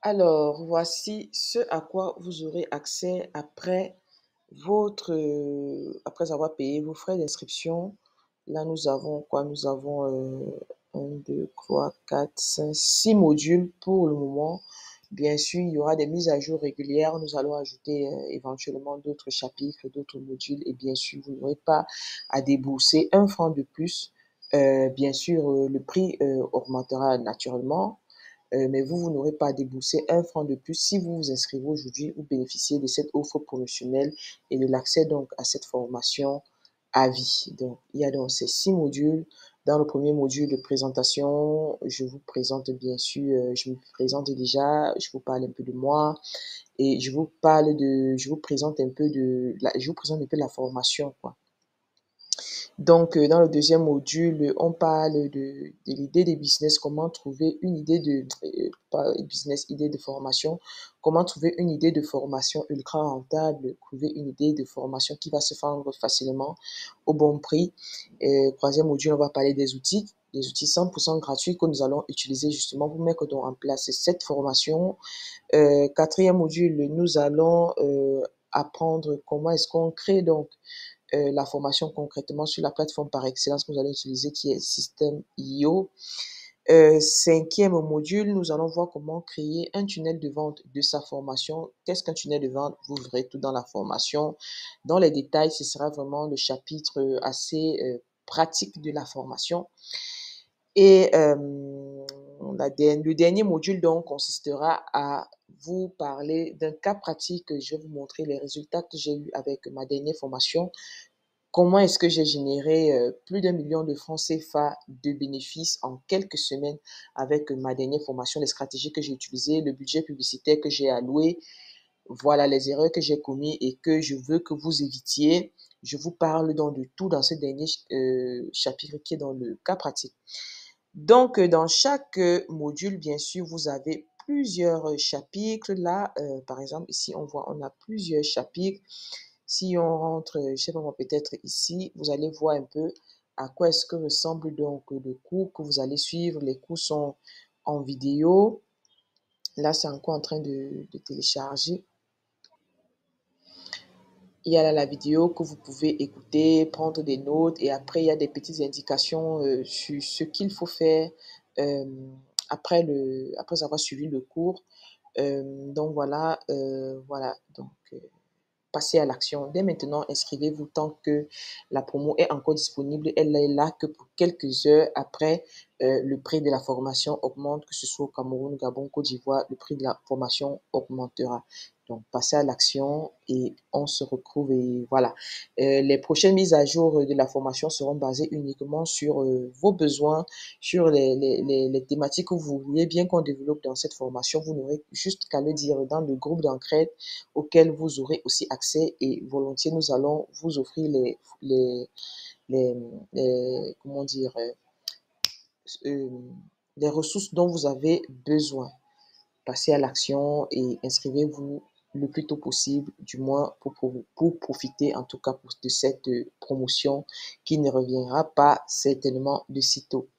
Alors, voici ce à quoi vous aurez accès après avoir payé vos frais d'inscription. Là, nous avons quoi? Nous avons 1, 2, 3, 4, 5, 6 modules pour le moment. Bien sûr, il y aura des mises à jour régulières. Nous allons ajouter éventuellement d'autres chapitres, d'autres modules. Et bien sûr, vous n'aurez pas à débourser un franc de plus. Bien sûr, le prix augmentera naturellement. Mais vous n'aurez pas à débourser un franc de plus si vous vous inscrivez aujourd'hui ou bénéficiez de cette offre promotionnelle et de l'accès donc à cette formation à vie. Donc, il y a donc ces 6 modules. Dans le premier module de présentation, je vous présente bien sûr, je me présente déjà, je vous parle un peu de moi et je vous présente un peu je vous présente un peu la formation, quoi. Donc, dans le deuxième module, on parle de l'idée de business, comment trouver une idée pas business, idée de formation, comment trouver une idée de formation ultra rentable, trouver une idée de formation qui va se vendre facilement au bon prix. Troisième module, on va parler des outils 100% gratuits que nous allons utiliser justement pour mettre donc en place cette formation. Quatrième module, nous allons apprendre comment est-ce qu'on crée donc la formation concrètement sur la plateforme par excellence que nous allons utiliser qui est System.io. Cinquième module, nous allons voir comment créer un tunnel de vente de sa formation. Qu'est-ce qu'un tunnel de vente? Vous verrez tout dans la formation. Dans les détails, ce sera vraiment le chapitre assez pratique de la formation. Et le dernier module donc consistera à vous parler d'un cas pratique. Je vais vous montrer les résultats que j'ai eu avec ma dernière formation. Comment est-ce que j'ai généré plus d'1 million de francs CFA de bénéfices en quelques semaines avec ma dernière formation, les stratégies que j'ai utilisées, le budget publicitaire que j'ai alloué, voilà les erreurs que j'ai commises et que je veux que vous évitiez. Je vous parle donc de tout dans ce dernier chapitre qui est dans le cas pratique. Donc, dans chaque module, bien sûr, vous avez plusieurs chapitres. Là, par exemple, ici, on a plusieurs chapitres. Si on rentre, je sais pas moi, peut-être ici, vous allez voir un peu à quoi est-ce que ressemble donc le cours que vous allez suivre. Les cours sont en vidéo. Là, c'est encore en train de télécharger. Il y a là la vidéo que vous pouvez écouter, prendre des notes et après, il y a des petites indications sur ce qu'il faut faire euh, après avoir suivi le cours. Donc voilà. Donc, passez à l'action. Dès maintenant, inscrivez-vous tant que la promo est encore disponible. Elle est là que pour quelques heures après, le prix de la formation augmente, que ce soit au Cameroun, Gabon, Côte d'Ivoire, le prix de la formation augmentera. Donc, passez à l'action et on se retrouve et voilà. Les prochaines mises à jour de la formation seront basées uniquement sur vos besoins, sur les thématiques que vous vouliez bien qu'on développe dans cette formation. Vous n'aurez juste qu'à le dire dans le groupe d'entraide auquel vous aurez aussi accès et volontiers nous allons vous offrir les, comment dire, euh, les ressources dont vous avez besoin. Passez à l'action et inscrivez-vous le plus tôt possible, du moins pour profiter en tout cas de cette promotion qui ne reviendra pas certainement de sitôt.